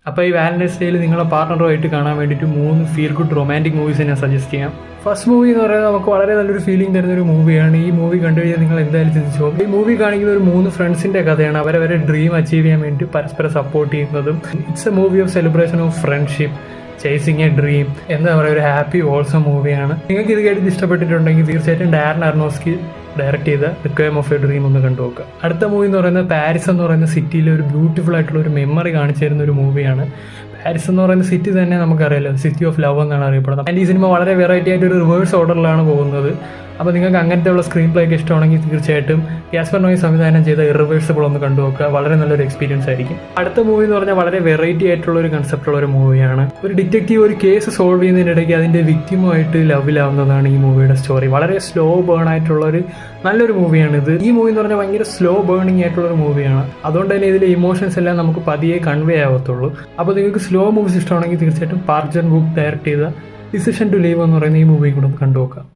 അപ്പോൾ ഈ വാലന്റൈൻസ് ഡേയിൽ നിങ്ങളെ പാർട്ണറുമായിട്ട് കാണാൻ വേണ്ടിയിട്ട് 3 ഫീൽ ഗുഡ് റൊമാൻറ്റിക് മൂവീസ് ഞാൻ സജസ്റ്റ് ചെയ്യാം. ഫസ്റ്റ് മൂവി എന്ന് പറയുന്നത് നമുക്ക് വളരെ നല്ലൊരു ഫീലിംഗ് തരുന്ന ഒരു മൂവിയാണ്. ഈ മൂവി കണ്ടു കഴിഞ്ഞാൽ നിങ്ങൾ എന്തായാലും ചിന്തിച്ചു പോകും. ഈ മൂവി കാണിക്കുന്ന ഒരു 3 ഫ്രണ്ട്സിൻ്റെ കഥയാണ്. അവരവരെ ഡ്രീം അച്ചീവ് ചെയ്യാൻ വേണ്ടി പരസ്പരം സപ്പോർട്ട് ചെയ്യുന്നതും. It's A movie of celebration of friendship, chasing A dream, എന്താ പറയുക, ഒരു ഹാപ്പി ഓൾസം മൂവിയാണ്. നിങ്ങൾക്ക് ഇത് കേട്ടിട്ട് ഇഷ്ടപ്പെട്ടിട്ടുണ്ടെങ്കിൽ തീർച്ചയായിട്ടും ഡാരൻ അർണോസ്കി ഡയറക്റ്റ് ചെയ്ത റിക്വയം ഓഫ് എ ഡ്രീം ഒന്ന് കണ്ടു നോക്കുക. അടുത്ത മൂവി എന്ന് പറയുന്നത് പാരീസ് എന്ന് പറയുന്ന സിറ്റിയിലെ ഒരു ബ്യൂട്ടിഫുൾ ആയിട്ടുള്ള ഒരു മെമ്മറി കാണിച്ചു തരുന്ന ഒരു മൂവിയാണ്. പാരീസ് എന്ന് പറയുന്ന സിറ്റി തന്നെ നമുക്കറിയാലോ, സിറ്റി ഓഫ് ലവ് എന്നാണ് അറിയപ്പെടുന്നത്. ആൻഡ് ഈ സിനിമ വളരെ വെറൈറ്റി ആയിട്ട് ഒരു റിവേഴ്സ് ഓർഡറിലാണ് പോകുന്നത്. അപ്പോൾ നിങ്ങൾക്ക് അങ്ങനത്തെ ഉള്ള സ്ക്രീൻ പ്ലേ ഒക്കെ ഇഷ്ടമാണെങ്കിൽ തീർച്ചയായിട്ടും ഗ്യാസ്പർ നോയി സംവിധാനം ചെയ്ത ഇറിവേഴ്സിബിൾ ഒന്ന് കണ്ടു നോക്കുക. വളരെ നല്ലൊരു എക്സ്പീരിയൻസ് ആയിരിക്കും. അടുത്ത മൂവി എന്ന് പറഞ്ഞാൽ വളരെ വെറൈറ്റി ആയിട്ടുള്ള ഒരു കൺസെപ്റ്റുള്ള ഒരു മൂവിയാണ്. ഒരു ഡിറ്റക്റ്റീവ് ഒരു കേസ് സോൾവ് ചെയ്യുന്നതിനിടയ്ക്ക് അതിൻ്റെ വിക്ടിമുമായിട്ട് ലവിലാവുന്നതാണ് ഈ മൂവിയുടെ സ്റ്റോറി. വളരെ സ്ലോ ബേൺ ആയിട്ടുള്ള ഒരു നല്ലൊരു മൂവിയാണിത്. ഈ മൂവി എന്ന് പറഞ്ഞാൽ ഭയങ്കര സ്ലോ ബേണിംഗ് ആയിട്ടുള്ള ഒരു മൂവിയാണ്. അതുകൊണ്ട് തന്നെ ഇതിലെ ഇമോഷൻസ് എല്ലാം നമുക്ക് പതിയെ കൺവേ ആവത്തുള്ളൂ. അപ്പോൾ നിങ്ങൾക്ക് സ്ലോ മൂവീസ് ഇഷ്ടമാണെങ്കിൽ തീർച്ചയായിട്ടും പാർക്ക് ജൻ വുക് ഡയറക്റ്റ് ചെയ്ത ഡിസിഷൻ ടു ലീവ് എന്ന് പറയുന്ന ഈ മൂവി കൂടെ കണ്ടു നോക്കാം.